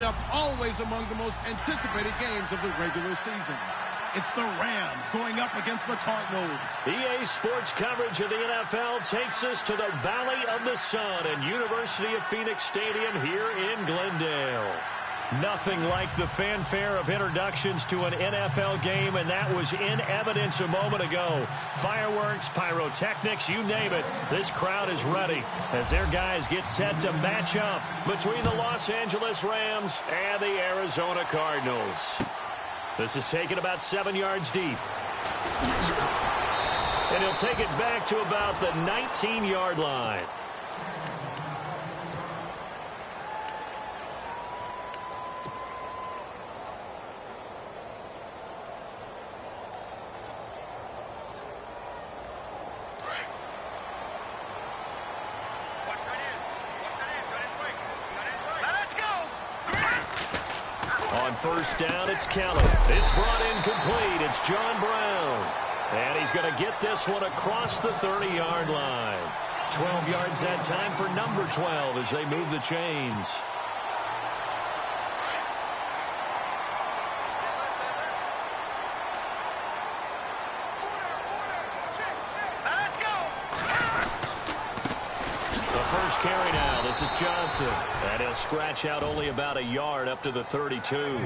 up always among the most anticipated games of the regular season. It's the Rams going up against the Cardinals. EA Sports coverage of the NFL takes us to the Valley of the Sun and University of Phoenix Stadium here in Glendale. Nothing like the fanfare of introductions to an NFL game, and that was in evidence a moment ago. Fireworks, pyrotechnics, you name it. This crowd is ready as their guys get set to match up between the Los Angeles Rams and the Arizona Cardinals. This is taken about 7 yards deep. And he'll take it back to about the 19-yard line. On first down, it's Kelly. It's brought in complete. It's John Brown. And he's going to get this one across the 30-yard line. 12 yards that time for number 12 as they move the chains. First carry now. This is Johnson. And he'll scratch out only about a yard up to the 32.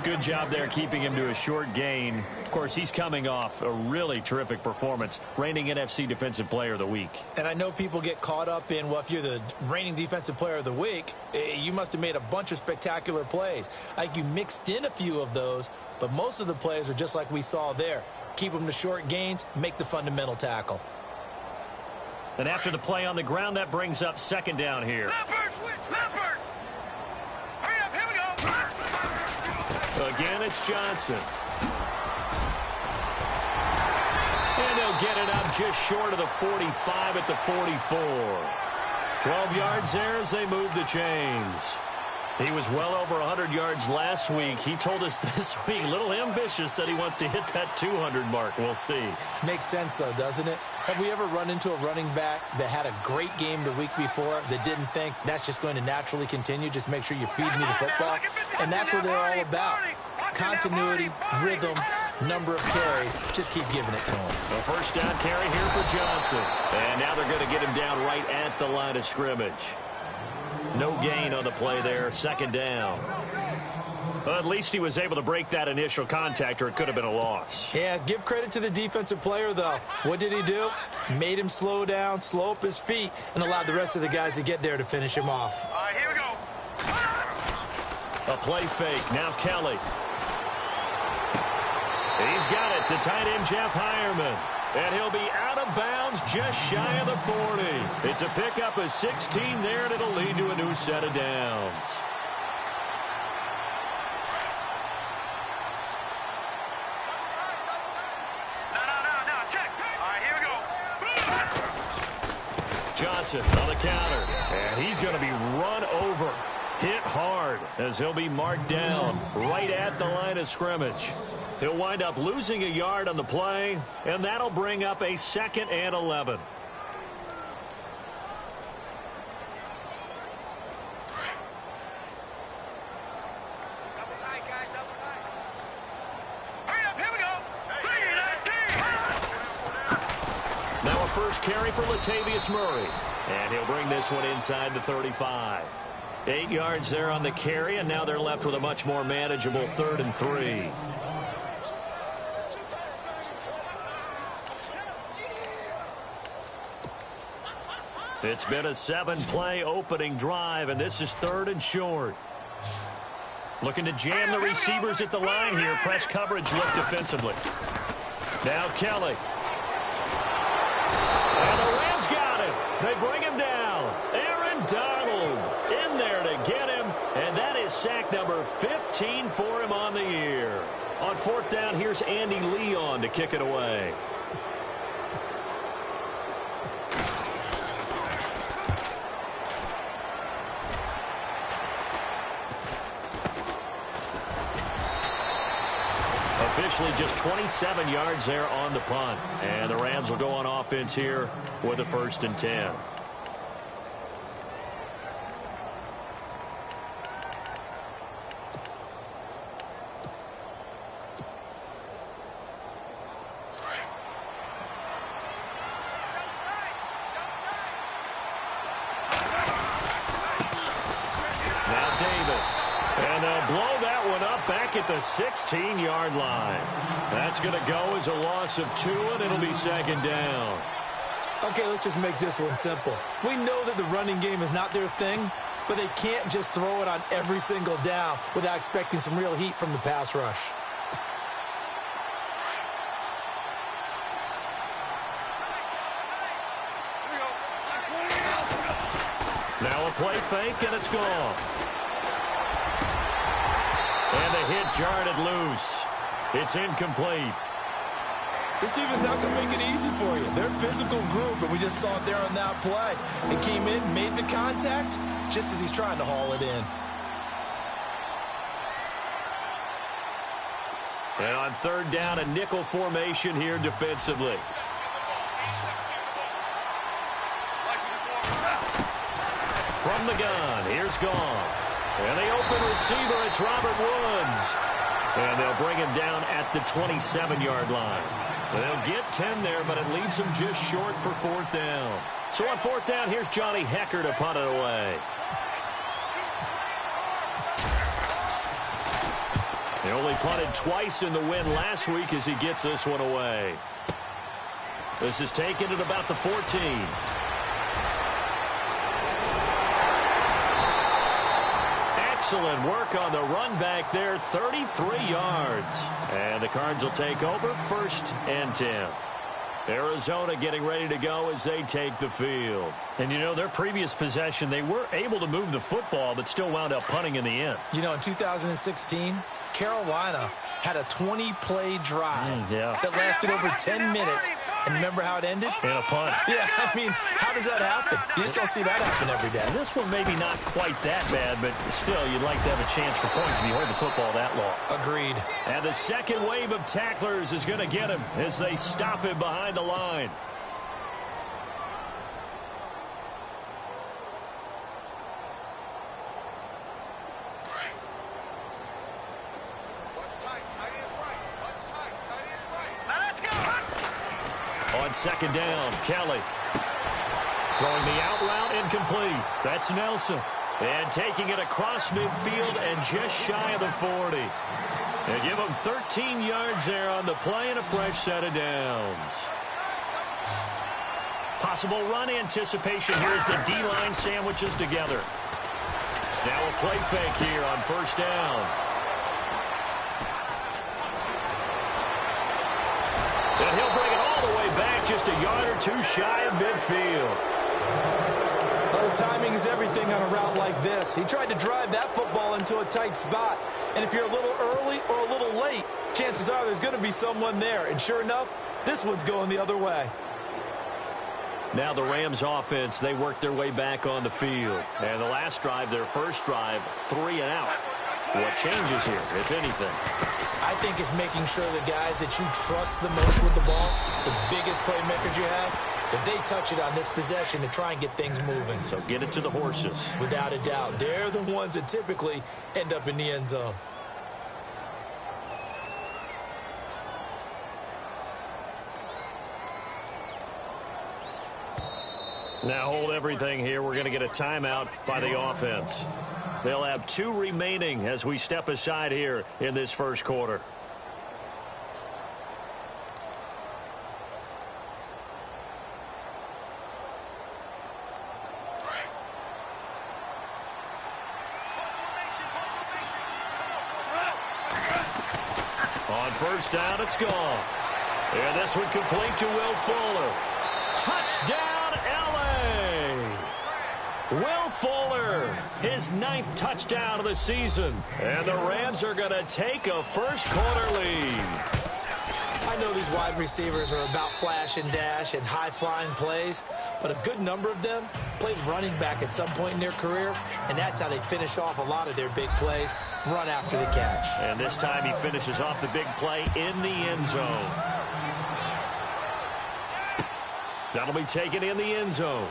Good job there keeping him to a short gain. Of course, he's coming off a really terrific performance, reigning NFC Defensive Player of the Week. And I know people get caught up in, well, if you're the reigning Defensive Player of the Week, you must have made a bunch of spectacular plays. I think you mixed in a few of those, but most of the plays are just like we saw there. Keep them to short gains, make the fundamental tackle. And after the play on the ground, that brings up second down here. Leopard! Hurry up, here we go! Again, it's Johnson. And they'll get it up just short of the 45 at the 44. 12 yards there as they move the chains. He was well over 100 yards last week. He told us this week, a little ambitious, that he wants to hit that 200 mark. We'll see. Makes sense, though, doesn't it? Have we ever run into a running back that had a great game the week before that didn't think that's just going to naturally continue? Just make sure you feed me the football. And that's what they're all about. Continuity, rhythm, number of carries. Just keep giving it to him. A first down carry here for Johnson. And now they're going to get him down right at the line of scrimmage. No gain on the play there, second down. Well, at least he was able to break that initial contact, or it could have been a loss. Yeah, give credit to the defensive player, though. What did he do? Made him slow down, slow up his feet, and allowed the rest of the guys to get there to finish him off. All right, here we go. A play fake. Now Kelly. He's got it. The tight end, Jeff Hireman. And he'll be out of bounds just shy of the 40. It's a pickup of 16 there, and it'll lead to a new set of downs. No, check. All right, here we go. Johnson on the counter. And he's going to be run over. Hit hard as he'll be marked down right at the line of scrimmage. He'll wind up losing a yard on the play, and that'll bring up a 2nd and 11. Hurry up, here we go. Now a first carry for Latavius Murray, and he'll bring this one inside the 35. 8 yards there on the carry, and now they're left with a much more manageable 3rd and 3. It's been a 7-play opening drive, and this is 3rd and short. Looking to jam the receivers at the line here. Press coverage look defensively. Now Kelly. And the Rams got him. They bring him down. Aaron Donald in there to get him, and that is sack number 15 for him on the year. On 4th down, here's Andy Leon to kick it away. Officially just 27 yards there on the punt. And the Rams will go on offense here with a 1st and 10. blow that one up back at the 16-yard line. That's going to go as a loss of 2, and it'll be second down. Okay, let's just make this one simple. We know that the running game is not their thing, but they can't just throw it on every single down without expecting some real heat from the pass rush. Now a play fake, and it's gone. And the hit jarred it loose. It's incomplete. This defense not going to make it easy for you. They're a physical group, and we just saw it there on that play. It came in, made the contact, just as he's trying to haul it in. And on third down, a nickel formation here defensively. From the gun, here's Goff. And the open receiver, it's Robert Woods. And they'll bring him down at the 27-yard line. And they'll get 10 there, but it leaves them just short for fourth down. So on fourth down, here's Johnny Hecker to punt it away. He only punted twice in the win last week as he gets this one away. This is taken at about the 14. Excellent work on the run back there, 33 yards. And the Cards will take over, 1st and 10. Arizona getting ready to go as they take the field. And, you know, their previous possession, they were able to move the football, but still wound up punting in the end. You know, in 2016, Carolina had a 20-play drive that lasted over 10 minutes. And remember how it ended? In a punt. Yeah, I mean, how does that happen? You just don't see that happen every day. This one maybe not quite that bad, but still, you'd like to have a chance for points if you hold the football that long. Agreed. And the second wave of tacklers is going to get him as they stop him behind the line. On second down, Kelly. Throwing the out route incomplete. That's Nelson. And taking it across midfield and just shy of the 40. They give him 13 yards there on the play and a fresh set of downs. Possible run anticipation here as the D-line sandwiches together. Now a play fake here on first down. And he'll bring it all the way back, just a yard or two shy of midfield. Well, the timing is everything on a route like this. He tried to drive that football into a tight spot. And if you're a little early or a little late, chances are there's going to be someone there. And sure enough, this one's going the other way. Now the Rams offense, they work their way back on the field. And the last drive, their first drive, 3 and out. What changes here, if anything? I think it's making sure the guys that you trust the most with the ball, the biggest playmakers you have, that they touch it on this possession to try and get things moving. So get it to the horses. Without a doubt. They're the ones that typically end up in the end zone. Now hold everything here. We're going to get a timeout by the offense. They'll have 2 remaining as we step aside here in this first quarter. On first down, it's gone. And this one complete to Will Fuller. Touchdown, L.A. Will Fuller, his 9th touchdown of the season. And the Rams are going to take a first-quarter lead. I know these wide receivers are about flash and dash and high-flying plays, but a good number of them played running back at some point in their career, and that's how they finish off a lot of their big plays, run after the catch. And this time he finishes off the big play in the end zone. That'll be taken in the end zone.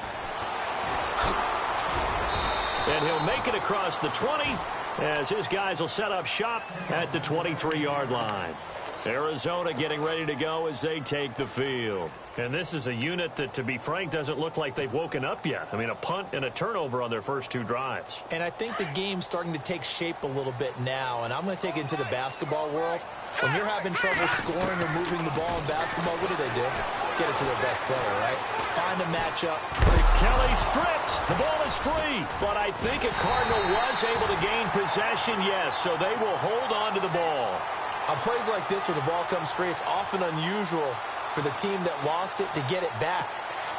And he'll make it across the 20 as his guys will set up shop at the 23-yard line. Arizona getting ready to go as they take the field. And this is a unit that, to be frank, doesn't look like they've woken up yet. I mean, a punt and a turnover on their first 2 drives. And I think the game's starting to take shape a little bit now, and I'm going to take it into the basketball world. When you're having trouble scoring or moving the ball in basketball, what do? Get it to their best player, right? Find a matchup. Kelly stripped. The ball is free. But I think a Cardinal was able to gain possession, yes, so they will hold on to the ball. On plays like this where the ball comes free, it's often unusual for the team that lost it to get it back.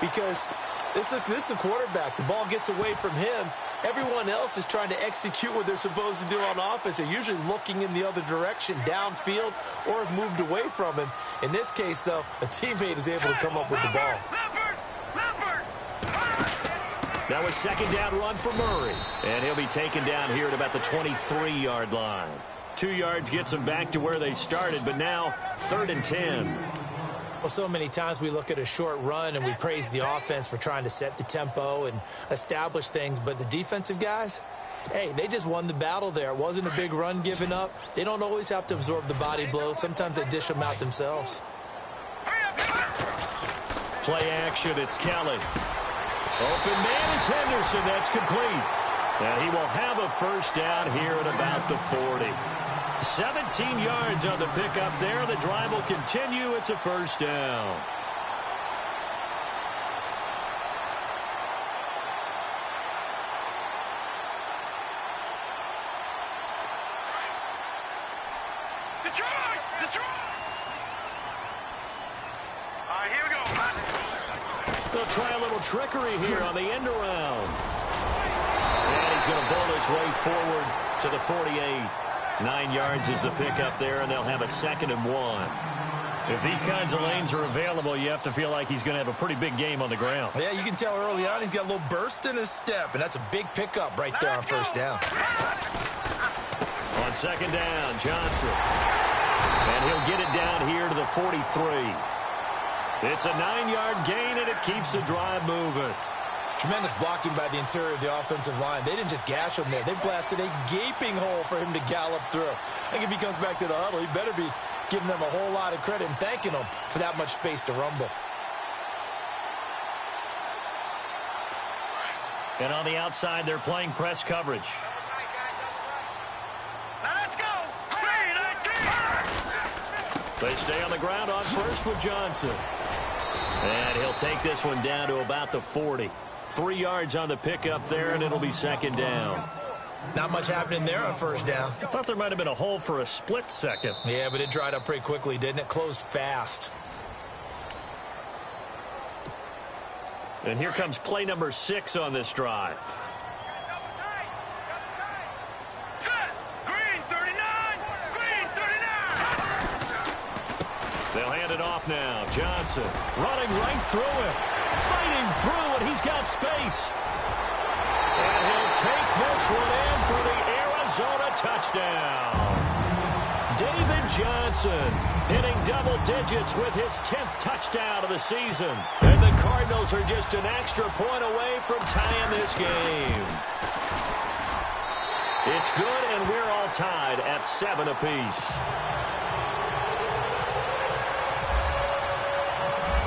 Because this is the quarterback. The ball gets away from him. Everyone else is trying to execute what they're supposed to do on offense. They're usually looking in the other direction, downfield, or have moved away from him. In this case, though, a teammate is able to come up with the ball. Now a second down run for Murray. And he'll be taken down here at about the 23-yard line. 2 yards gets them back to where they started, but now 3rd and 10. Well, so many times we look at a short run and we praise the offense for trying to set the tempo and establish things, but the defensive guys, hey, they just won the battle there. It wasn't a big run given up. They don't always have to absorb the body blows. Sometimes they dish them out themselves. Play action, it's Kelly. Open man is Henderson. That's complete. And he will have a first down here at about the 40. 17 yards on the pickup there. The drive will continue. It's a first down. Detroit! All right, here we go. They'll try a little trickery here on the end around. And he's going to bowl his way forward to the 48. 9 yards is the pickup there, and they'll have a 2nd and 1. If these kinds of lanes are available, you have to feel like he's going to have a pretty big game on the ground. Yeah, you can tell early on he's got a little burst in his step, and that's a big pickup right there on first down. On 2nd down, Johnson. And he'll get it down here to the 43. It's a 9-yard gain, and it keeps the drive moving. Tremendous blocking by the interior of the offensive line. They didn't just gash him there. They blasted a gaping hole for him to gallop through. I think if he comes back to the huddle, he better be giving them a whole lot of credit and thanking them for that much space to rumble. And on the outside, they're playing press coverage. Now let's go. 3-19. They stay on the ground on first with Johnson. And he'll take this one down to about the 40. 3 yards on the pickup there, and it'll be 2nd down. Not much happening there on first down. I thought there might have been a hole for a split second. Yeah, but it dried up pretty quickly, didn't it? Closed fast. And here comes play number 6 on this drive. Set. Green 39. Green 39. They'll hand it off now. Johnson running right through it. Fighting through, and he's got space. And he'll take this one in for the Arizona touchdown. David Johnson hitting double digits with his 10th touchdown of the season. And the Cardinals are just an extra point away from tying this game. It's good, and we're all tied at 7 apiece.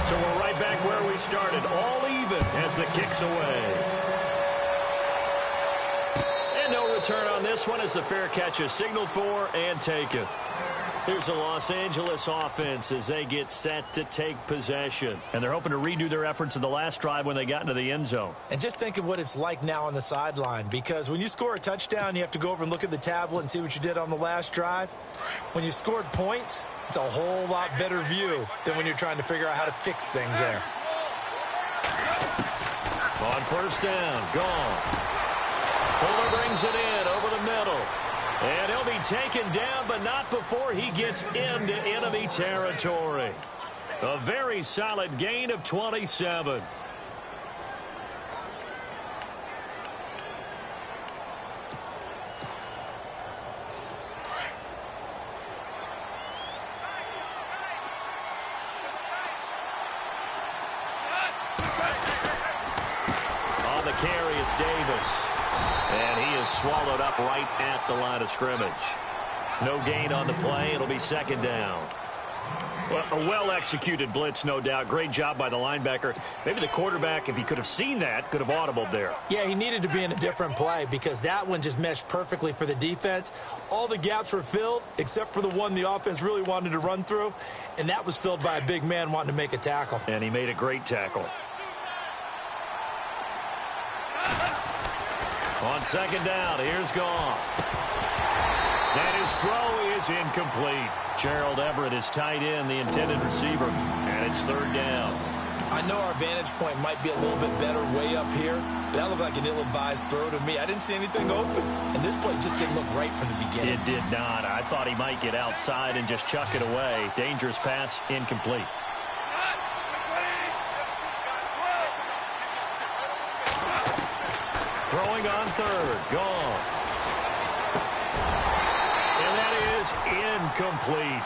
So we're right back where we started, all even as the kick's away. And no return on this one as the fair catch is signaled for and taken. Here's the Los Angeles offense as they get set to take possession. And they're hoping to redo their efforts in the last drive when they got into the end zone. And just think of what it's like now on the sideline, because when you score a touchdown, you have to go over and look at the tablet and see what you did on the last drive. When you scored points, it's a whole lot better view than when you're trying to figure out how to fix things there. On first down, gone. Fuller brings it in over the middle. And he'll be taken down, but not before he gets into enemy territory. A very solid gain of 27. On the carry, it's Davis. And he is swallowed up right at the line of scrimmage. No gain on the play. It'll be 2nd down. Well, a well-executed blitz, no doubt. Great job by the linebacker. Maybe the quarterback, if he could have seen that, could have audibled there. Yeah, he needed to be in a different play because that one just meshed perfectly for the defense. All the gaps were filled except for the one the offense really wanted to run through, and that was filled by a big man wanting to make a tackle. And he made a great tackle. On second down, here's Goff. And his throw is incomplete. Gerald Everett is tight end, the intended receiver, and it's third down. I know our vantage point might be a little bit better way up here, but that looked like an ill-advised throw to me. I didn't see anything open, and this play just didn't look right from the beginning. It did not. I thought he might get outside and just chuck it away. Dangerous pass, incomplete. Throwing on third, Goff. And that is incomplete.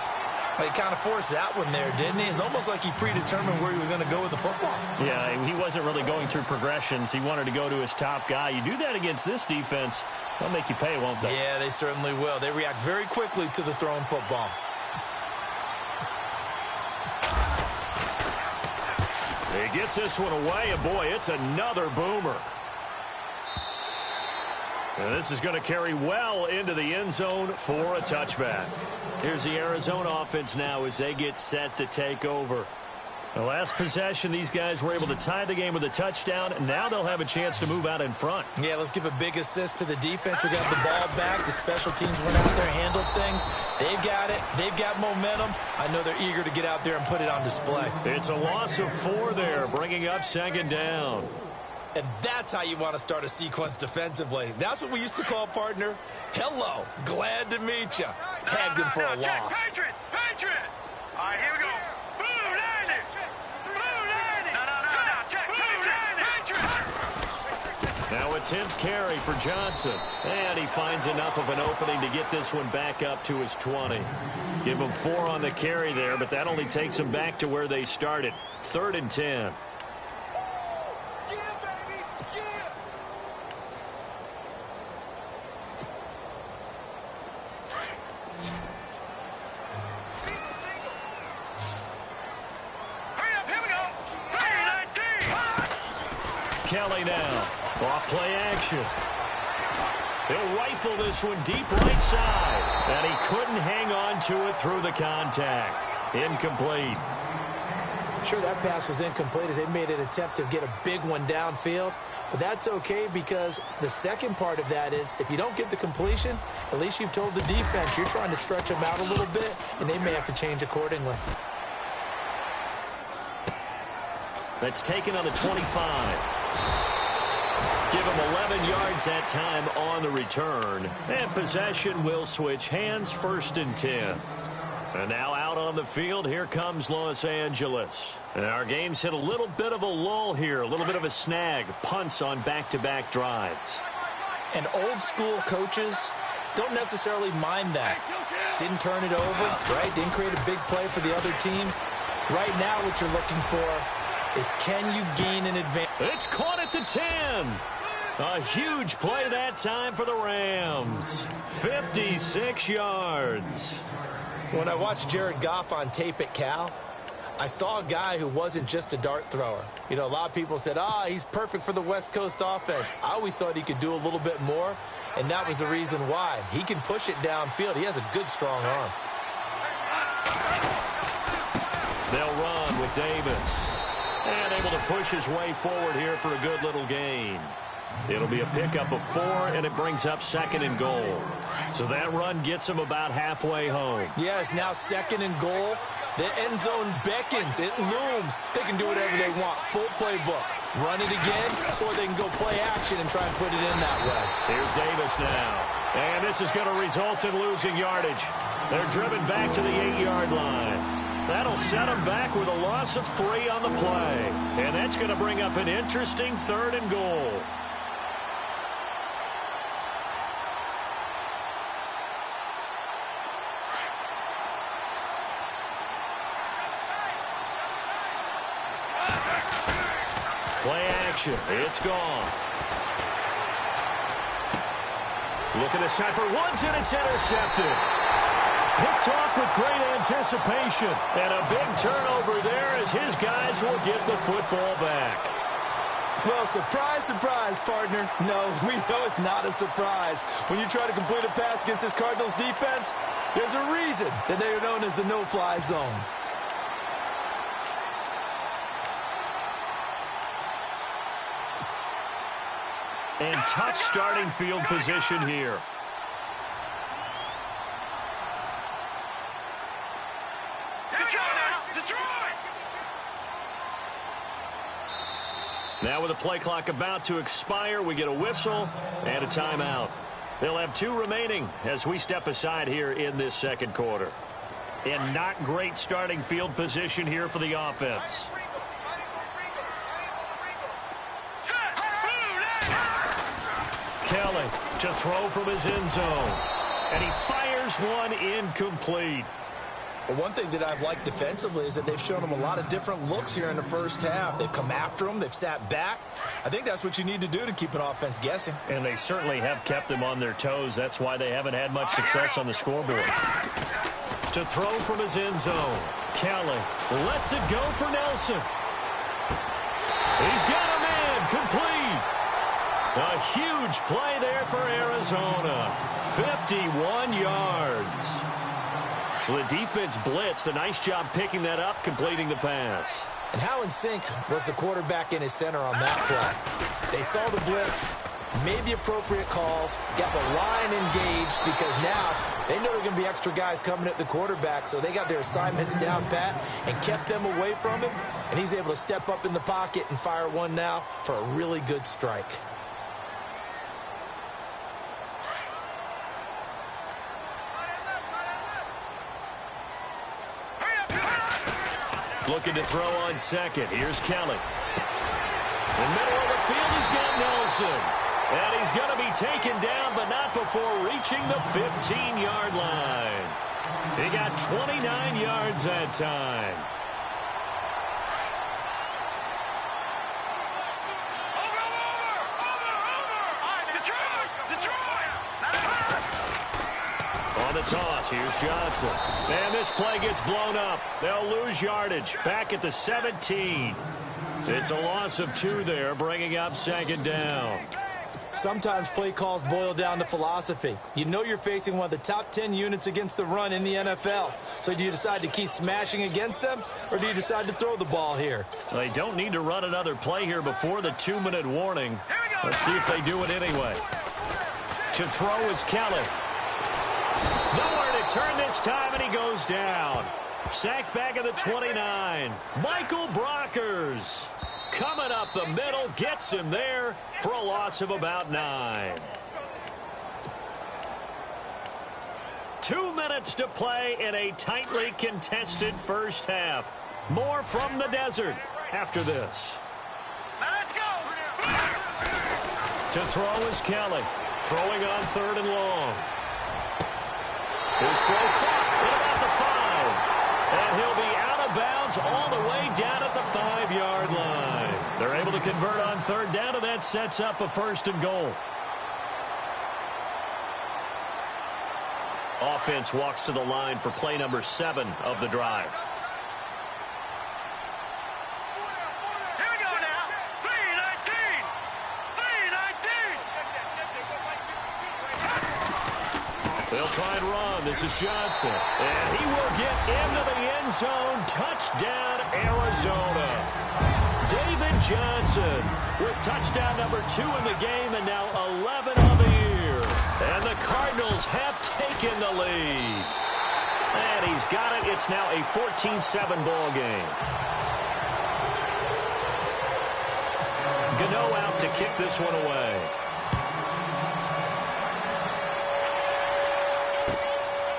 He kind of forced that one there, didn't he? It's almost like he predetermined where he was going to go with the football. Yeah, he wasn't really going through progressions. He wanted to go to his top guy. You do that against this defense, they'll make you pay, won't they? Yeah, they certainly will. They react very quickly to the thrown football. He gets this one away, and boy, it's another boomer. And this is going to carry well into the end zone for a touchback. Here's the Arizona offense now as they get set to take over. The last possession, these guys were able to tie the game with a touchdown, and now they'll have a chance to move out in front. Yeah, let's give a big assist to the defense who got the ball back. The special teams went out there, handled things. They've got it. They've got momentum. I know they're eager to get out there and put it on display. It's a loss of 4 there, bringing up second down. And that's how you want to start a sequence defensively. That's what we used to call, partner, hello, glad to meet you. Tagged him for a loss. Patriot! All right, here we go. Blue landing! Blue landing! No, check. Patriot! Now a 10th carry for Johnson. And he finds enough of an opening to get this one back up to his 20. Give him 4 on the carry there, but that only takes him back to where they started. 3rd and 10. Kelly now, off play action. He'll rifle this one deep right side, and he couldn't hang on to it through the contact. Incomplete. Sure, that pass was incomplete as they made an attempt to get a big one downfield, but that's okay because the second part of that is if you don't get the completion, at least you've told the defense you're trying to stretch them out a little bit, and they may have to change accordingly. That's taken on the 25. Give him 11 yards that time on the return. And possession will switch hands, 1st and 10. And now out on the field, here comes Los Angeles. And our game's hit a little bit of a lull here, a little bit of a snag. Punts on back-to-back drives. And old school coaches don't necessarily mind that. Didn't turn it over, right? Didn't create a big play for the other team. Right now what you're looking for is can you gain an advantage? It's caught at the 10. A huge play that time for the Rams. 56 yards. When I watched Jared Goff on tape at Cal, I saw a guy who wasn't just a dart thrower. You know, a lot of people said, he's perfect for the West Coast offense. I always thought he could do a little bit more, and that was the reason why. He can push it downfield. He has a good, strong arm. They'll run with Davis. And able to push his way forward here for a good little gain. It'll be a pickup of 4, and it brings up 2nd and goal. So that run gets him about halfway home. Yeah, it's now 2nd and goal. The end zone beckons. It looms. They can do whatever they want. Full playbook. Run it again, or they can go play action and try and put it in that way. Here's Davis now. And this is going to result in losing yardage. They're driven back to the 8-yard line. That'll set them back with a loss of 3 on the play. And that's going to bring up an interesting 3rd and goal. Play action. It's gone. Look at this time for Woods, and it's intercepted. Picked off with great anticipation. And a big turnover there as his guys will get the football back. Well, surprise, surprise, partner. No, we know it's not a surprise. When you try to complete a pass against this Cardinals defense, there's a reason that they are known as the no-fly zone. And tough starting field position here. Now with the play clock about to expire, we get a whistle and a timeout. They'll have 2 remaining as we step aside here in this second quarter. And not great starting field position here for the offense. Kelly to throw from his end zone. And he fires one incomplete. Well, one thing that I've liked defensively is that they've shown them a lot of different looks here in the first half. They've come after them. They've sat back. I think that's what you need to do to keep an offense guessing. And they certainly have kept them on their toes. That's why they haven't had much success on the scoreboard. To throw from his end zone. Kelly lets it go for Nelson. He's got a man complete. A huge play there for Arizona. 51 yards. So the defense blitzed. A nice job picking that up, completing the pass. And how in sync was the quarterback in his center on that play? They saw the blitz, made the appropriate calls, got the line engaged because now they know there are going to be extra guys coming at the quarterback, so they got their assignments down pat and kept them away from him, and he's able to step up in the pocket and fire one now for a really good strike. Looking to throw on second. Here's Kelly. In the middle of the field, he's got Nelson. And he's going to be taken down, but not before reaching the 15-yard line. He got 29 yards that time. On the toss, here's Johnson. And this play gets blown up. They'll lose yardage. Back at the 17. It's a loss of 2 there, bringing up second down. Sometimes play calls boil down to philosophy. You know you're facing one of the top 10 units against the run in the NFL. So do you decide to keep smashing against them, or do you decide to throw the ball here? They don't need to run another play here before the 2-minute warning. Let's see if they do it anyway. To throw is Kelly. Nowhere to turn this time, and he goes down. Sacked back at the 29. Michael Brockers coming up the middle, gets him there for a loss of about 9. 2 minutes to play in a tightly contested first half. More from the desert after this. Let's go. To throw is Kelly. Throwing on 3rd and long. His throw caught at about the 5. And he'll be out of bounds all the way down at the 5-yard line. They're able to convert on 3rd down, and that sets up a 1st and goal. Offense walks to the line for play number 7 of the drive. Here we go now. 3-19. 3-19. They'll try and run. This is Johnson. And he will get into the end zone. Touchdown, Arizona. David Johnson with touchdown number 2 in the game and now 11 on the year. And the Cardinals have taken the lead. And he's got it. It's now a 14-7 ball game. Gano out to kick this one away.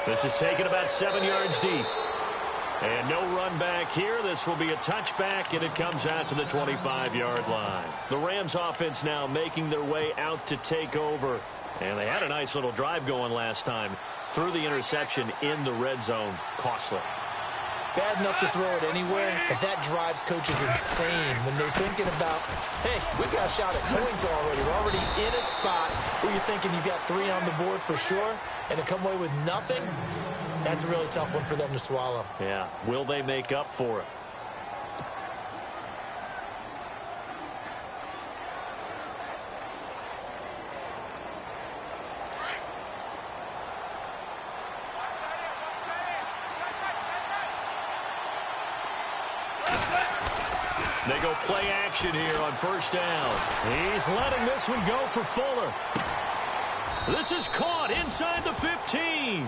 This is taken about 7 yards deep. And no run back here. This will be a touchback, and it comes out to the 25-yard line. The Rams offense now making their way out to take over. And they had a nice little drive going last time. Threw the interception in the red zone. Costly. Bad enough to throw it anywhere, but that drives coaches insane when they're thinking about, hey, we got a shot at points already. We're already in a spot where you're thinking you got 3 on the board for sure, and to come away with nothing, That's a really tough one for them to swallow. Yeah. Will they make up for it? They go play action here on first down. He's letting this one go for Fuller. This is caught inside the 15.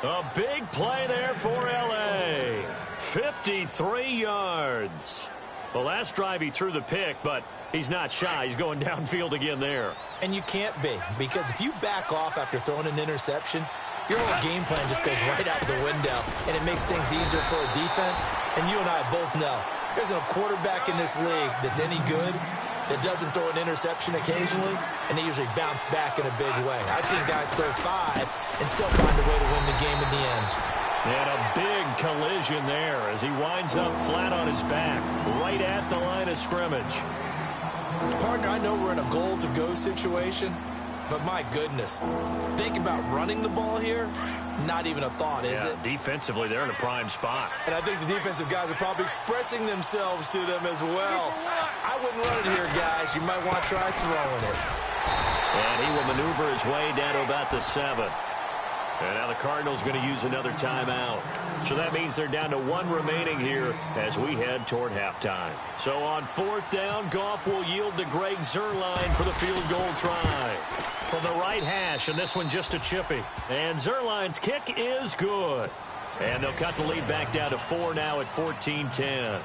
A big play there for L.A. 53 yards. The last drive he threw the pick, but he's not shy. He's going downfield again there. And you can't be, because if you back off after throwing an interception, your whole game plan just goes right out the window, and it makes things easier for a defense. And you and I both know there's a quarterback in this league that's any good that doesn't throw an interception occasionally, and they usually bounce back in a big way. I've seen guys throw 5 and still find a way to win the game in the end. And a big collision there as he winds up flat on his back, right at the line of scrimmage. Partner, I know we're in a goal-to-go situation, but my goodness, think about running the ball here. Not even a thought, is it? Defensively, they're in a prime spot. And I think the defensive guys are probably expressing themselves to them as well. I wouldn't run it here, guys. You might want to try throwing it. And he will maneuver his way down to about the 7. And now the Cardinals going to use another timeout. So that means they're down to 1 remaining here as we head toward halftime. So on 4th down, Goff will yield to Greg Zuerlein for the field goal try. From the right hash, and this one just a chippy. And Zerlein's kick is good. And they'll cut the lead back down to 4 now at 14-10.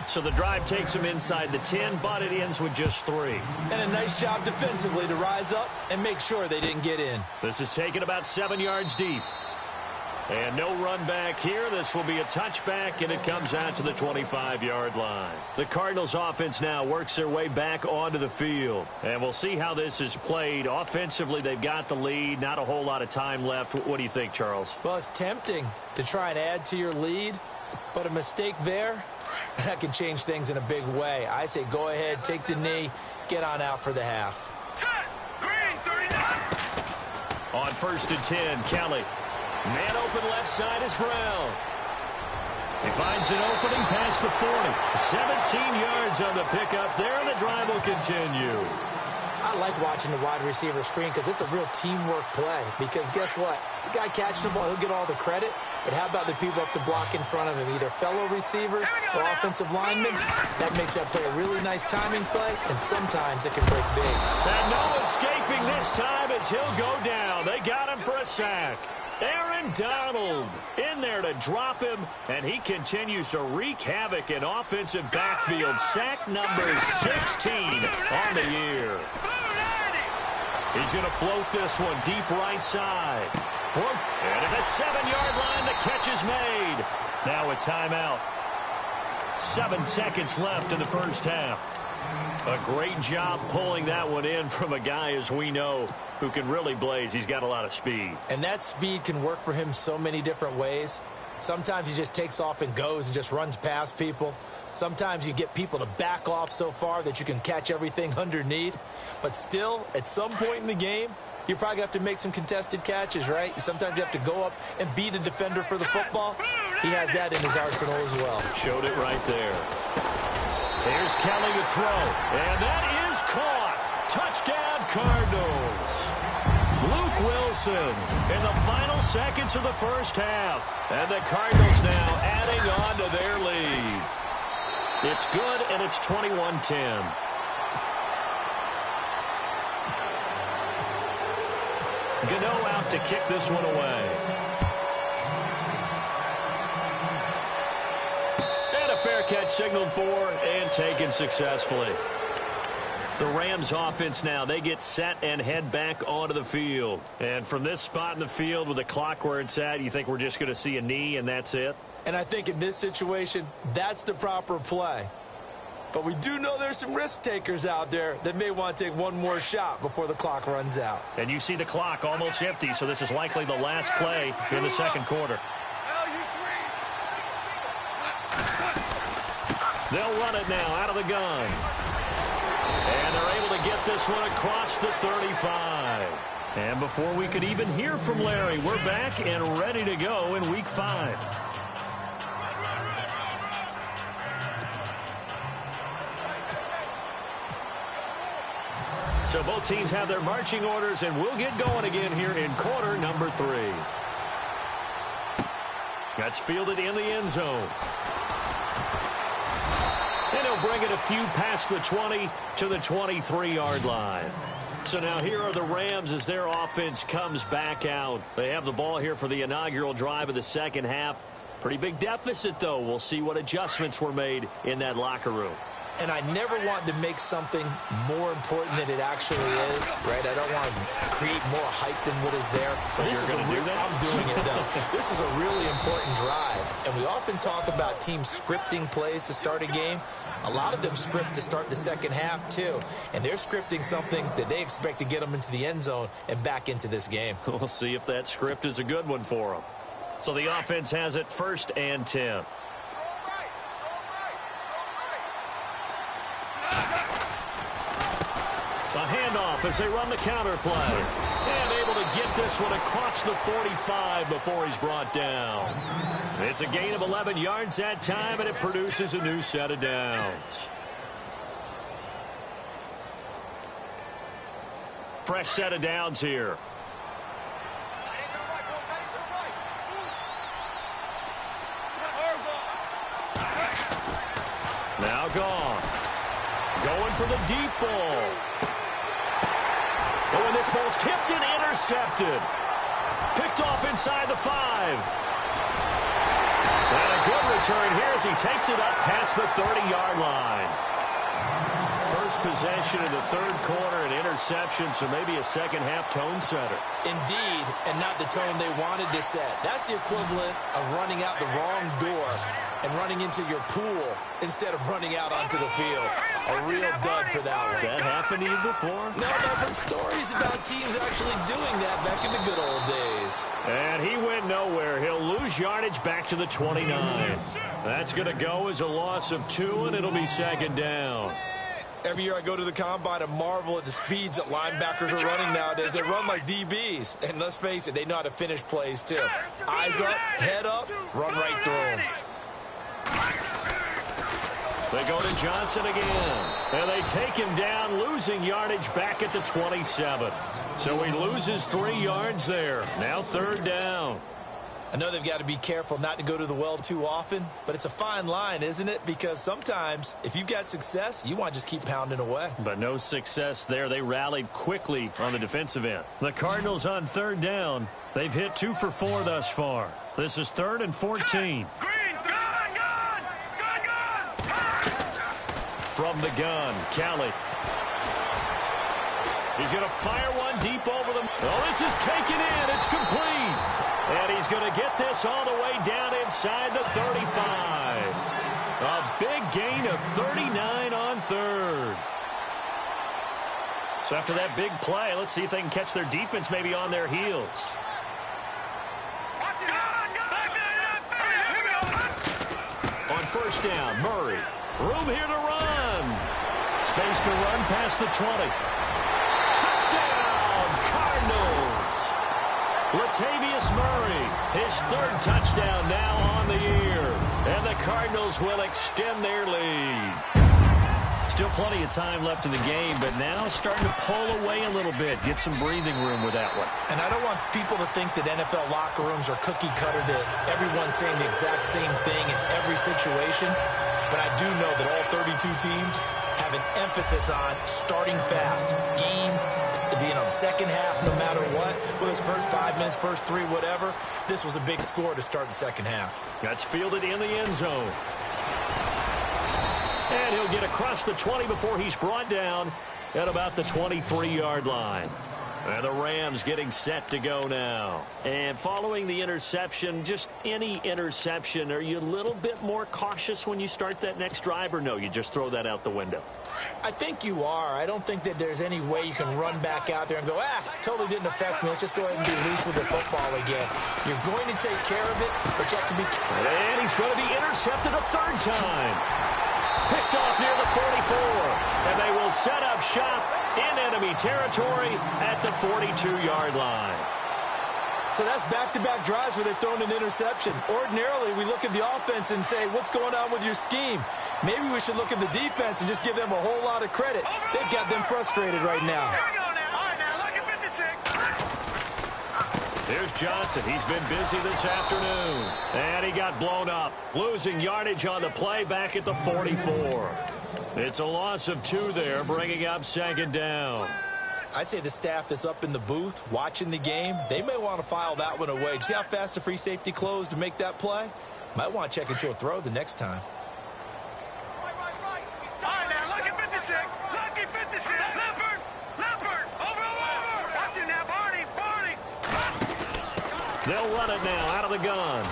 So the drive takes them inside the 10, but it ends with just 3. And a nice job defensively to rise up and make sure they didn't get in. This is taken about 7 yards deep. And no run back here. This will be a touchback, and it comes out to the 25-yard line. The Cardinals offense now works their way back onto the field. And we'll see how this is played. Offensively, they've got the lead. Not a whole lot of time left. What do you think, Charles? Well, it's tempting to try and add to your lead, but a mistake there, that can change things in a big way. I say go ahead, take the knee, get on out for the half. On 1st and 10, Kelly. Man open left side is Brown. He finds an opening past the 40. 17 yards on the pickup there, and the drive will continue. I like watching the wide receiver screen because it's a real teamwork play. Because guess what? The guy catching the ball, he'll get all the credit. But how about the people up to block in front of him, either fellow receivers or offensive linemen? That makes that play a really nice timing play, and sometimes it can break big. And no escaping this time as he'll go down. They got him for a sack. Aaron Donald in there to drop him, and he continues to wreak havoc in offensive backfield. Sack number 16 on the year. He's going to float this one deep right side. And at the 7-yard line, the catch is made. Now a timeout. 7 seconds left in the first half. A great job pulling that one in from a guy, as we know, who can really blaze. He's got a lot of speed. And that speed can work for him so many different ways. Sometimes he just takes off and goes and just runs past people. Sometimes you get people to back off so far that you can catch everything underneath. But still, at some point in the game, you probably have to make some contested catches, right? Sometimes you have to go up and beat a defender for the football. He has that in his arsenal as well. Showed it right there. Here's Kelly to throw, and that is caught. Touchdown, Cardinals. Luke Wilson in the final seconds of the first half. And the Cardinals now adding on to their lead. It's good, and it's 21-10. Gano out to kick this one away. Fair catch signaled for and taken successfully. The Rams offense now, they get set and head back onto the field. And from this spot in the field with the clock where it's at, you think we're just going to see a knee and that's it? And I think in this situation, that's the proper play. But we do know there's some risk takers out there that may want to take one more shot before the clock runs out. And you see the clock almost empty, so this is likely the last play in the second quarter. They'll run it now out of the gun. And they're able to get this one across the 35. And before we could even hear from Larry, we're back and ready to go in Week 5. So both teams have their marching orders, and we'll get going again here in quarter number 3. That's fielded in the end zone. And he'll bring it a few past the 20 to the 23-yard line. So now here are the Rams as their offense comes back out. They have the ball here for the inaugural drive of the second half. Pretty big deficit, though. We'll see what adjustments were made in that locker room. And I never want to make something more important than it actually is, right? I don't want to create more hype than what is there. But this is I'm doing it, though. This is a really important drive. And we often talk about teams scripting plays to start a game. A lot of them script to start the second half, too. And they're scripting something that they expect to get them into the end zone and back into this game. We'll see if that script is a good one for them. So the offense has it 1st and 10. The handoff as they run the counter play. And able to get this one across the 45 before he's brought down. It's a gain of 11 yards that time, and it produces a new set of downs. Fresh set of downs here. Now gone. Going for the deep ball. Oh, and this ball's tipped and intercepted. Picked off inside the 5. And a good return here as he takes it up past the 30-yard line. First possession in the third quarter, an interception, so maybe a second-half tone setter. Indeed, and not the tone they wanted to set. That's the equivalent of running out the wrong door and running into your pool instead of running out onto the field. A real dud for that one. Has that happened to you before? No, but stories about teams actually doing that back in the good old days. And he went nowhere. He'll lose yardage back to the 29. That's going to go as a loss of 2, and it'll be second down. Every year I go to the combine and marvel at the speeds that linebackers are running nowadays. They run like DBs. And let's face it, they know how to finish plays too. Eyes up, head up, run right through them. They go to Johnson again. And they take him down, losing yardage back at the 27. So he loses 3 yards there. Now third down. I know they've got to be careful not to go to the well too often, but it's a fine line, isn't it? Because sometimes, if you've got success, you want to just keep pounding away. But no success there. They rallied quickly on the defensive end. The Cardinals on third down. They've hit 2 for 4 thus far. This is 3rd and 14. From the gun, Kelly. He's going to fire one deep over them. Oh, this is taken in. It's complete. And he's going to get this all the way down inside the 35. A big gain of 39 on third. So after that big play, let's see if they can catch their defense maybe on their heels. On first down, Murray. Room here to run. Space to run past the 20. Touchdown, Cardinals. Latavius Murray, his 3rd touchdown now on the year. And the Cardinals will extend their lead. Still plenty of time left in the game, but now starting to pull away a little bit. Get some breathing room with that one. And I don't want people to think that NFL locker rooms are cookie cutter, that everyone's saying the exact same thing in every situation. But I do know that all 32 teams have an emphasis on starting fast. Game, the second half, no matter what. Whether it's first 5 minutes, first 3, whatever. This was a big score to start the second half. That's fielded in the end zone. And he'll get across the 20 before he's brought down at about the 23-yard line. And the Rams getting set to go now. And following the interception, just any interception, are you a little bit more cautious when you start that next drive, or no, you just throw that out the window? I think you are. I don't think that there's any way you can run back out there and go, totally didn't affect me. Let's just go ahead and be loose with the football again. You're going to take care of it, but you have to be... And he's going to be intercepted a 3rd time. Picked off near the 44. And they will set up shop in enemy territory at the 42-yard line. So that's back-to-back drives where they've thrown an interception. Ordinarily, we look at the offense and say, what's going on with your scheme? Maybe we should look at the defense and just give them a whole lot of credit. They've got them frustrated right now. Here we go now. All right, now, look at 56. Here's Johnson. He's been busy this afternoon. And he got blown up. Losing yardage on the play back at the 44. It's a loss of 2 there, bringing up 2nd down. I'd say the staff that's up in the booth watching the game, they may want to file that one away. See how fast the free safety closed to make that play? Might want to check into a throw the next time. All right, now, look at 56. Lucky 56. Leopard. Over. Watch him now, Barney. They'll run it now out of the gun.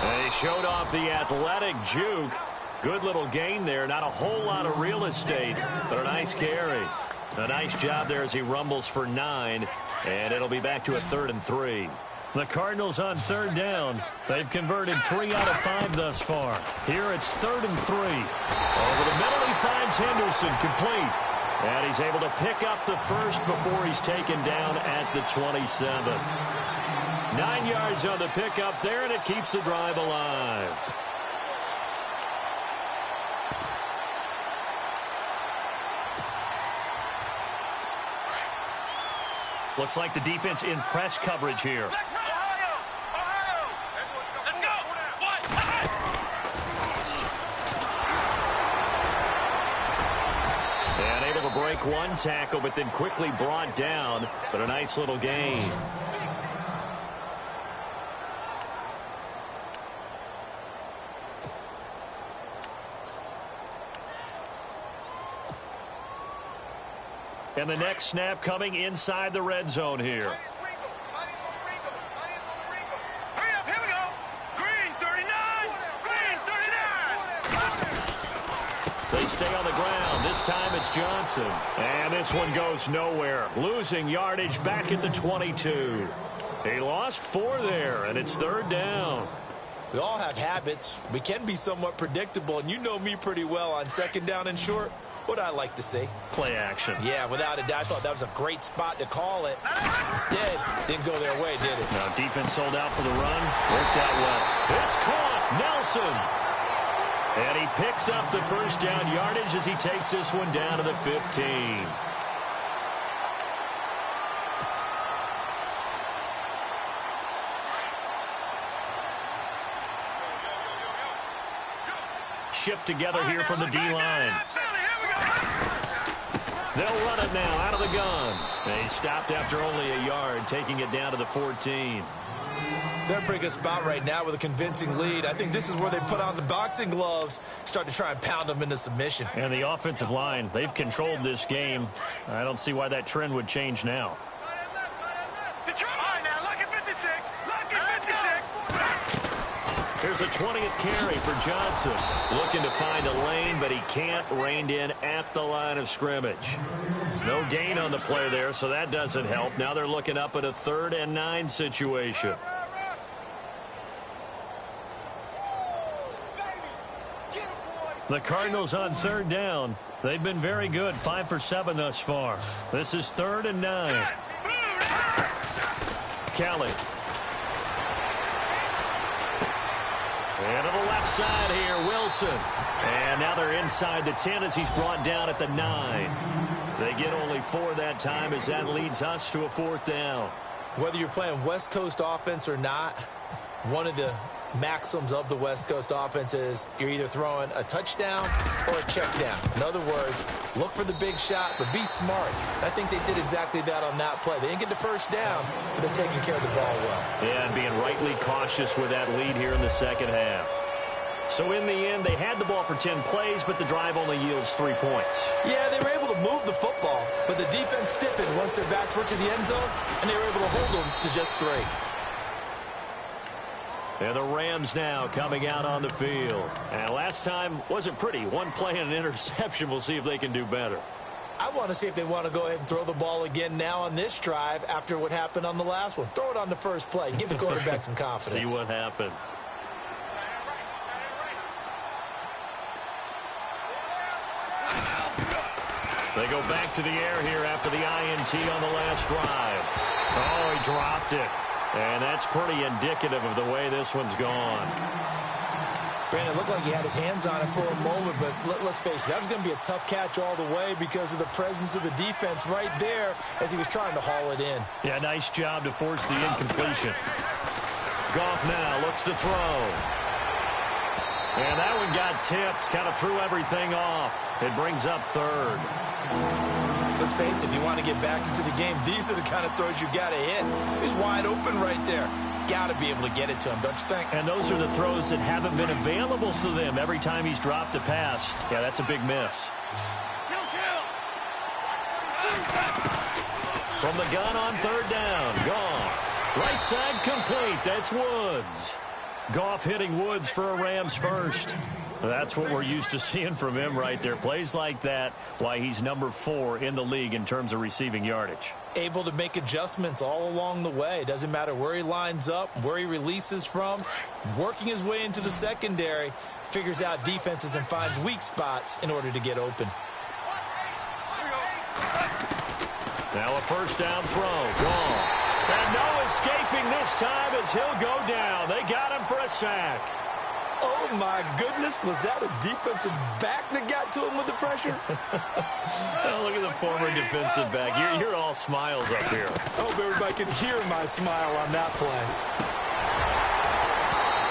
They showed off the athletic juke. Good little gain there. Not a whole lot of real estate, but a nice carry. A nice job there as he rumbles for 9, and it'll be back to a 3rd and 3. The Cardinals on 3rd down. They've converted 3 out of 5 thus far. Here it's 3rd and 3. Over the middle, he finds Henderson complete. And he's able to pick up the first before he's taken down at the 27. 9 yards on the pickup there, and it keeps the drive alive. Looks like the defense in press coverage here. Ohio. Let's go. And able to break one tackle, but then quickly brought down. But a nice little gain. And the next snap coming inside the red zone here. Hurry up, here we go. Green 39. They stay on the ground. This time it's Johnson. And this one goes nowhere. Losing yardage back at the 22. He lost 4 there, and it's 3rd down. We all have habits. We can be somewhat predictable, and you know me pretty well on 2nd down and short. What I like to see. Play action. Yeah, without a doubt. I thought that was a great spot to call it. Instead, didn't go their way, did it? No, defense sold out for the run. Worked out well. It's caught. Nelson. And he picks up the first down yardage as he takes this one down to the 15. Shift together here from the D-line. They'll run it now out of the gun. They stopped after only a yard, taking it down to the 14. They're in a pretty good spot right now with a convincing lead. I think this is where they put on the boxing gloves, start to try and pound them into submission. And the offensive line, they've controlled this game. I don't see why that trend would change now. Here's a 20th carry for Johnson. Looking to find a lane, but he can't. Reined in at the line of scrimmage. No gain on the play there, so that doesn't help. Now they're looking up at a 3rd and 9 situation. The Cardinals on 3rd down. They've been very good, 5 for 7 thus far. This is 3rd and 9. Kelly. And to the left side here, Wilson. And now they're inside the 10 as he's brought down at the 9. They get only 4 that time as that leads us to a 4th down. Whether you're playing West Coast offense or not, one of the maxims of the West Coast offense is you're either throwing a touchdown or a check down. In other words, look for the big shot, but be smart. I think they did exactly that on that play. They didn't get the first down, but they're taking care of the ball well. Yeah, and being rightly cautious with that lead here in the second half. So in the end, they had the ball for 10 plays, but the drive only yields 3 points. Yeah, they were able to move the football, but the defense stiffened once their backs were to the end zone, and they were able to hold them to just 3. And the Rams now coming out on the field. And last time wasn't pretty. 1 play and an interception. We'll see if they can do better. I want to see if they want to go ahead and throw the ball again now on this drive after what happened on the last one. Throw it on the first play. Give the quarterback some confidence. See what happens. They go back to the air here after the INT on the last drive. Oh, he dropped it. And that's pretty indicative of the way this one's gone. Brandon, it looked like he had his hands on it for a moment, but let's face it, that was going to be a tough catch all the way because of the presence of the defense right there as he was trying to haul it in. Yeah, nice job to force the incompletion. Goff now looks to throw. And that one got tipped, kind of threw everything off. It brings up third. Let's face it, if you want to get back into the game, these are the kind of throws you got to hit. He's wide open right there. Got to be able to get it to him, don't you think? And those are the throws that haven't been available to them every time he's dropped a pass. Yeah, that's a big miss. From the gun on third down, Goff. Right side complete. That's Woods. Goff hitting Woods for a Rams first. That's what we're used to seeing from him right there. Plays like that, why he's number 4 in the league in terms of receiving yardage. Able to make adjustments all along the way. Doesn't matter where he lines up, where he releases from. Working his way into the secondary, figures out defenses and finds weak spots in order to get open. Now a first down throw. Gone. And no escaping this time as he'll go down. They got him for a sack. Oh, my goodness. Was that a defensive back that got to him with the pressure? Oh, look at the former defensive back. You're all smiles up here. I hope everybody can hear my smile on that play.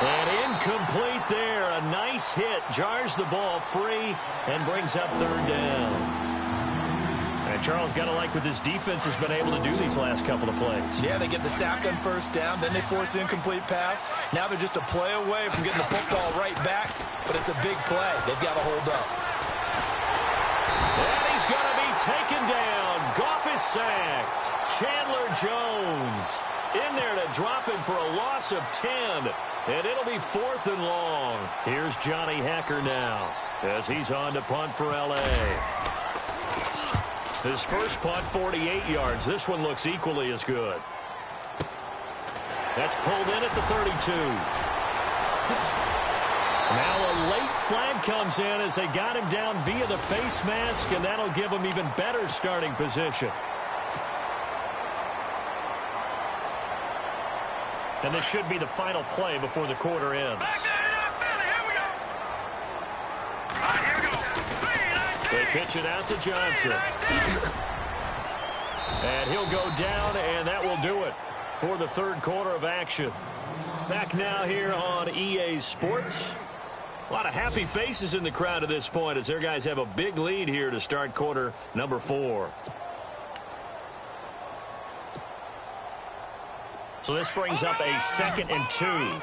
And incomplete there. A nice hit. Jars the ball free and brings up third down. And Charles got to like what this defense has been able to do these last couple of plays. Yeah, they get the sack on first down, then they force the incomplete pass. Now they're just a play away from getting the football right back, but it's a big play. They've got to hold up. And he's going to be taken down. Goff is sacked. Chandler Jones in there to drop him for a loss of 10. And it'll be 4th and long. Here's Johnny Hecker now as he's on to punt for L.A. His first punt, 48 yards. This one looks equally as good. That's pulled in at the 32. Now a late flag comes in as they got him down via the face mask, and that'll give him even better starting position. And this should be the final play before the quarter ends. They pitch it out to Johnson. And he'll go down, and that will do it for the third quarter of action. Back now here on EA Sports. A lot of happy faces in the crowd at this point as their guys have a big lead here to start quarter number 4. So this brings up a 2nd and 2.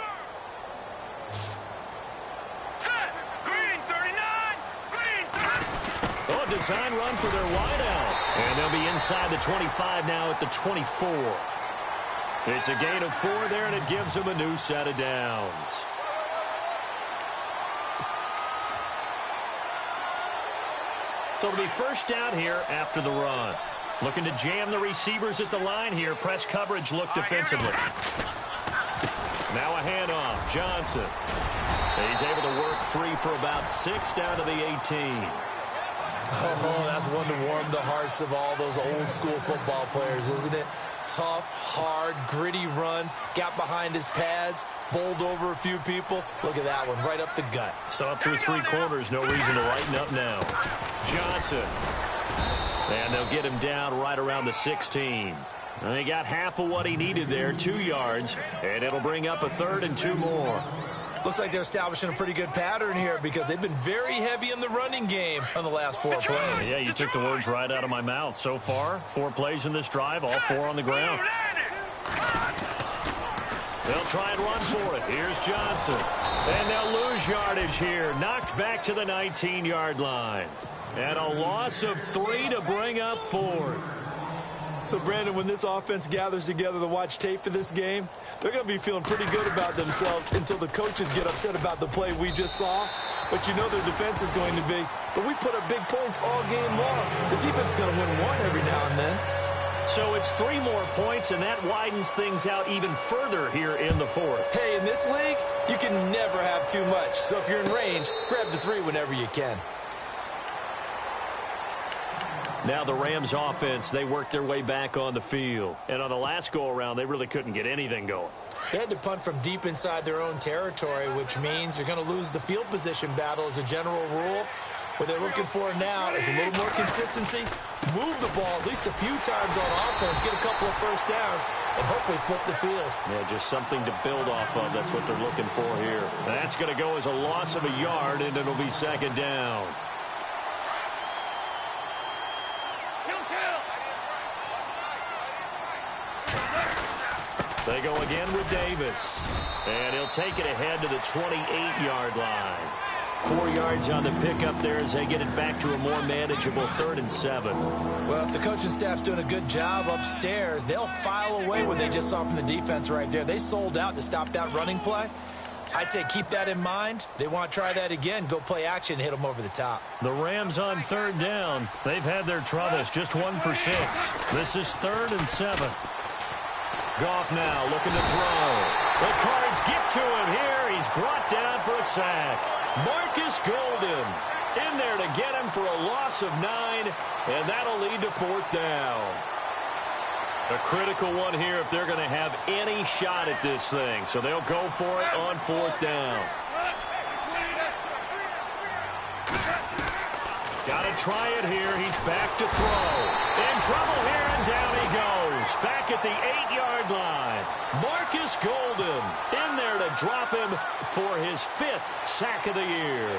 Design run for their wideout. And they'll be inside the 25 now at the 24. It's a gain of 4 there, and it gives them a new set of downs. So it'll be first down here after the run. Looking to jam the receivers at the line here. Press coverage look defensively. Now a handoff. Johnson. He's able to work free for about 6 down to the 18. Oh, that's one to warm the hearts of all those old school football players, isn't it? Tough, hard, gritty run. Got behind his pads, bowled over a few people. Look at that one, right up the gut. So up through 3 quarters, no reason to lighten up now. Johnson. And they'll get him down right around the 16. And he got half of what he needed there, 2 yards. And it'll bring up a 3rd and 2 more. Looks like they're establishing a pretty good pattern here because they've been very heavy in the running game on the last 4 plays. Yeah, you took the words right out of my mouth. So far, 4 plays in this drive, all 4 on the ground. They'll try and run for it. Here's Johnson. And they'll lose yardage here. Knocked back to the 19-yard line. And a loss of 3 to bring up 4th. So, Brandon, when this offense gathers together to watch tape for this game, they're going to be feeling pretty good about themselves until the coaches get upset about the play we just saw. But you know their defense is going to be. But we put up big points all game long. The defense is going to win one every now and then. So it's 3 more points, and that widens things out even further here in the 4th. Hey, in this league, you can never have too much. So if you're in range, grab the 3 whenever you can. Now the Rams offense, they worked their way back on the field. And on the last go-around, they really couldn't get anything going. They had to punt from deep inside their own territory, which means you're going to lose the field position battle as a general rule. What they're looking for now is a little more consistency, move the ball at least a few times on offense, get a couple of first downs, and hopefully flip the field. Yeah, just something to build off of. That's what they're looking for here. That's going to go as a loss of a yard, and it'll be second down. They go again with Davis. And he'll take it ahead to the 28-yard line. 4 yards on the pickup there as they get it back to a more manageable 3rd and 7. Well, if the coaching staff's doing a good job upstairs, they'll file away what they just saw from the defense right there. They sold out to stop that running play. I'd say keep that in mind. They want to try that again. Go play action, hit them over the top. The Rams on 3rd down. They've had their troubles, just 1 for 6. This is 3rd and 7. Goff now looking to throw. The Cards get to him here. He's brought down for a sack. Marcus Golden in there to get him for a loss of 9, and that'll lead to 4th down. A critical one here if they're going to have any shot at this thing. So they'll go for it on 4th down. Got to try it here. He's back to throw. In trouble here, and down he goes. Back at the 8-yard line. Marcus Golden in there to drop him for his 5th sack of the year.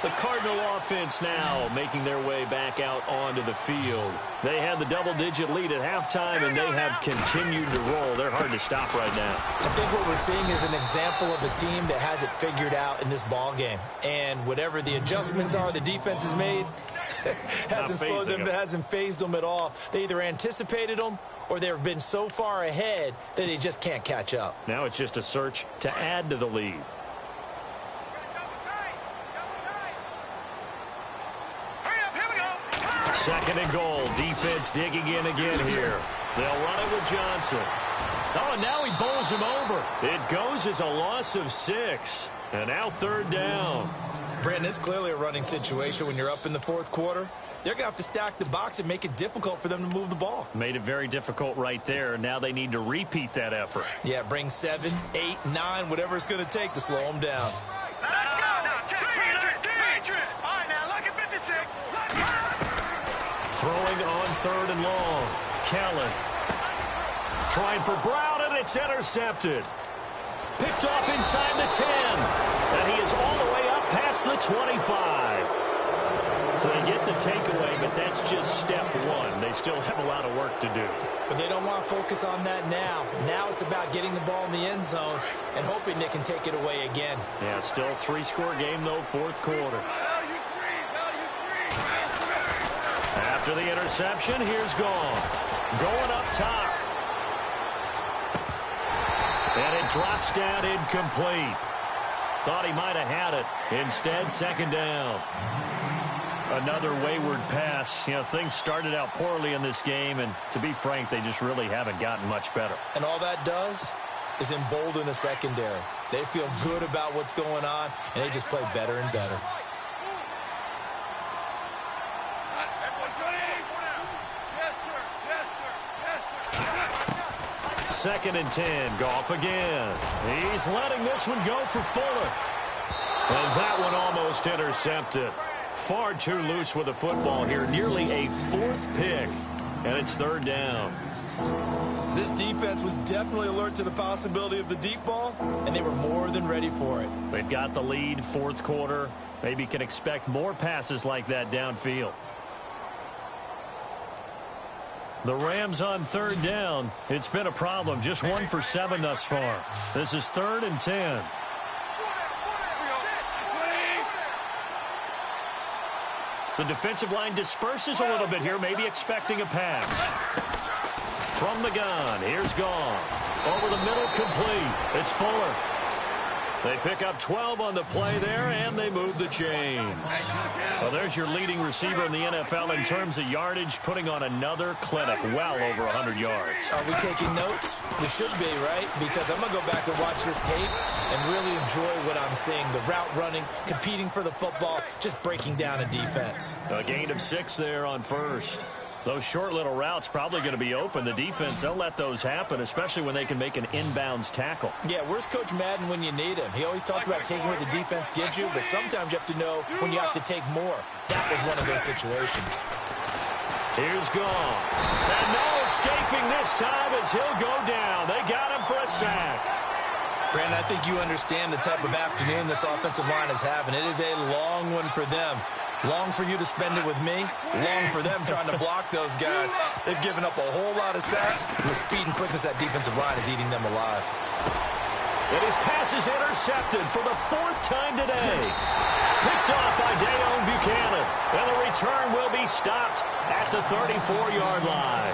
The Cardinal offense now making their way back out onto the field. They had the double-digit lead at halftime, and they have continued to roll. They're hard to stop right now. I think what we're seeing is an example of a team that has it figured out in this ball game. And whatever the adjustments are the defense has made, hasn't slowed them, hasn't phased them at all. They either anticipated them or they've been so far ahead that they just can't catch up. Now it's just a search to add to the lead. Second and goal. Defense digging in again here. They'll run it with Johnson. Oh, and now he bowls him over. It goes as a loss of 6. And now 3rd down. Brandon, it's clearly a running situation when you're up in the 4th quarter. They're going to have to stack the box and make it difficult for them to move the ball. Made it very difficult right there. Now they need to repeat that effort. Yeah, bring 7, 8, 9, whatever it's going to take to slow them down. Let's go. Now, check. Patriot. All right, now, look at 56. Throwing on 3rd and long. Kellen trying for Brown, and it's intercepted. Picked off inside the 10. And he is all the way up past the 25. So they get the takeaway, but that's just step 1. They still have a lot of work to do. But they don't want to focus on that now. Now it's about getting the ball in the end zone and hoping they can take it away again. Yeah, still a 3-score game, though, 4th quarter. After the interception, here's Gone. Going up top. And it drops down incomplete. Thought he might have had it. Instead, 2nd down. Another wayward pass. You know, things started out poorly in this game, and to be frank, they just really haven't gotten much better. And all that does is embolden a secondary. They feel good about what's going on, and they just play better and better. Second and 10. Goff again. He's letting this one go for Fuller. And that one almost intercepted. Far too loose with the football here. Nearly a 4th pick. And it's 3rd down. This defense was definitely alert to the possibility of the deep ball, and they were more than ready for it. They've got the lead, 4th quarter. Maybe can expect more passes like that downfield. The Rams on 3rd down. It's been a problem. Just 1 for 7 thus far. This is 3rd and 10. The defensive line disperses a little bit here, maybe expecting a pass. From the gun, here's Gone. Over the middle, complete. It's Fuller. They pick up 12 on the play there, and they move the chains. Well, there's your leading receiver in the NFL in terms of yardage, putting on another clinic, well over 100 yards. Are we taking notes? We should be, right? Because I'm going to go back and watch this tape and really enjoy what I'm seeing. The route running, competing for the football, just breaking down a defense. A gain of 6 there on first. Those short little routes probably going to be open. The defense, they'll let those happen, especially when they can make an inbounds tackle. Yeah, where's Coach Madden when you need him? He always talked about taking what the defense gives you, but sometimes you have to know when you have to take more. That was one of those situations. Here's Gone. And no escaping this time as he'll go down. They got him for a sack. Brandon, I think you understand the type of afternoon this offensive line is having. It is a long one for them. Long for you to spend it with me. Long for them trying to block those guys. They've given up a whole lot of sacks. And the speed and quickness that defensive line is eating them alive. And his pass is intercepted for the 4th time today. Picked off by Dayon Buchanan. And the return will be stopped at the 34-yard line.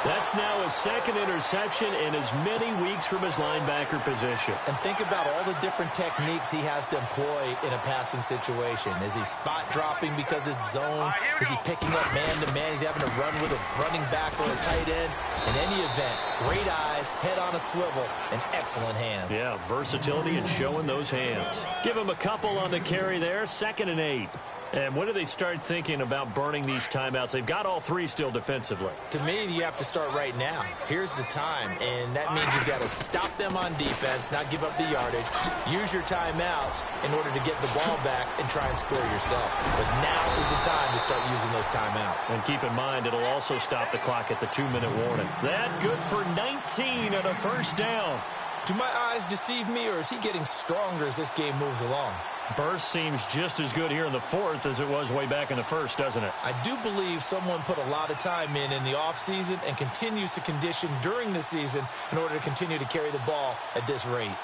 That's now his 2nd interception in as many weeks from his linebacker position. And think about all the different techniques he has to employ in a passing situation. Is he spot dropping because it's zone? Is he picking up man-to-man? He's having to run with a running back or a tight end. In any event, great eyes, head on a swivel, and excellent hands. Yeah, versatility and showing those hands. Give him a couple on the carry there, 2nd and 8. And when do they start thinking about burning these timeouts? They've got all 3 still defensively. To me, you have to start right now. Here's the time, and that means you've got to stop them on defense, not give up the yardage. Use your timeouts in order to get the ball back and try and score yourself. But now is the time to start using those timeouts. And keep in mind, it'll also stop the clock at the 2-minute warning. That good for 19 and a 1st down. Do my eyes deceive me, or is he getting stronger as this game moves along? Burst seems just as good here in the 4th as it was way back in the 1st, doesn't it? I do believe someone put a lot of time in the offseason and continues to condition during the season in order to continue to carry the ball at this rate.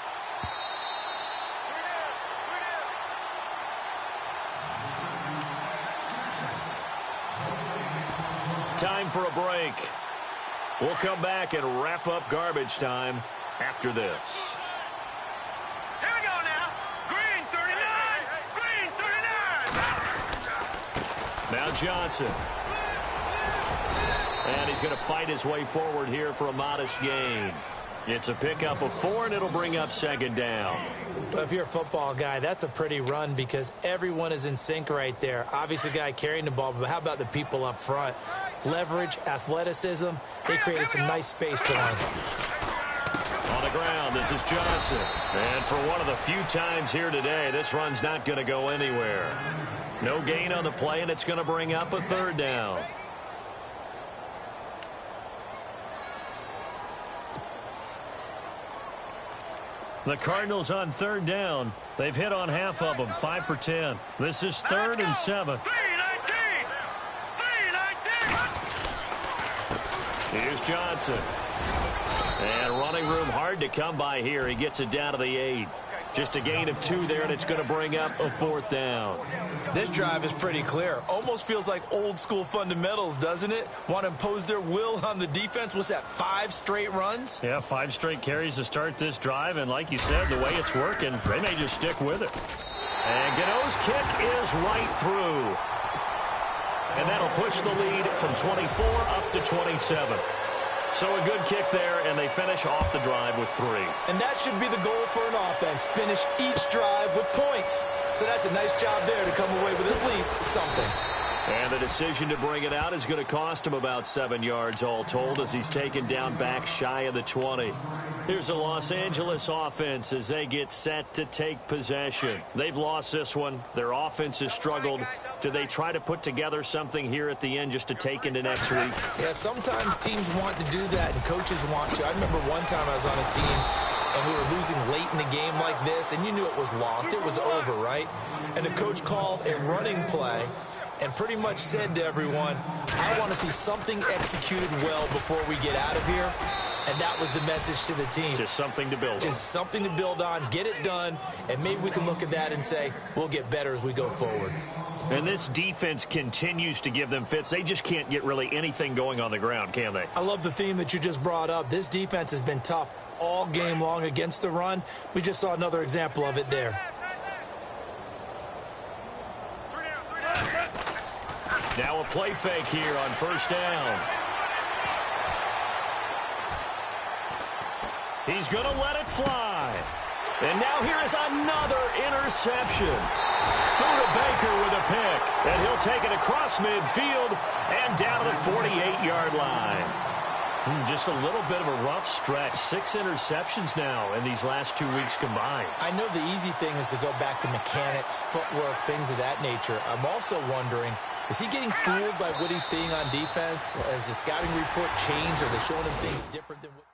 Time for a break. We'll come back and wrap up garbage time after this. Here we go now. Green 39. Green 39. Now Johnson. And he's going to fight his way forward here for a modest gain. It's a pickup of 4, and it'll bring up 2nd down. But if you're a football guy, that's a pretty run because everyone is in sync right there. Obviously, the guy carrying the ball, but how about the people up front? Leverage, athleticism, they created some nice space for him. On the ground, this is Johnson. And for one of the few times here today, this run's not going to go anywhere. No gain on the play, and it's going to bring up a 3rd down. The Cardinals on 3rd down. They've hit on half of them, 5 for 10. This is 3rd and 7. 319. 319. Here's Johnson. And running room hard to come by here. He gets it down to the 8. Just a gain of 2 there, and it's going to bring up a 4th down. This drive is pretty clear. Almost feels like old school fundamentals, doesn't it? Want to impose their will on the defense. What's that, 5 straight runs? Yeah, 5 straight carries to start this drive, and like you said, the way it's working, they may just stick with it. And Gano's kick is right through. And that'll push the lead from 24 up to 27. So a good kick there, and they finish off the drive with 3. And that should be the goal for an offense. Finish each drive with points. So that's a nice job there to come away with at least something. And the decision to bring it out is going to cost him about 7 yards all told as he's taken down back shy of the 20. Here's the Los Angeles offense as they get set to take possession. They've lost this one. Their offense has struggled. Do they try to put together something here at the end just to take into next week? Yeah, sometimes teams want to do that and coaches want to. I remember one time I was on a team and we were losing late in a game like this, and you knew it was lost. It was over, right? And the coach called a running play and pretty much said to everyone, I want to see something executed well before we get out of here. And that was the message to the team. Just something to build on. Just something to build on, get it done, and maybe we can look at that and say, we'll get better as we go forward. And this defense continues to give them fits. They just can't get really anything going on the ground, can they? I love the theme that you just brought up. This defense has been tough all game long against the run. We just saw another example of it there. Now a play fake here on first down. He's going to let it fly. And now here is another interception. Buda Baker with a pick. And he'll take it across midfield and down to the 48-yard line. Just a little bit of a rough stretch. 6 interceptions now in these last 2 weeks combined. I know the easy thing is to go back to mechanics, footwork, things of that nature. I'm also wondering, is he getting fooled by what he's seeing on defense? Has the scouting report changed? Are they showing him things different than what...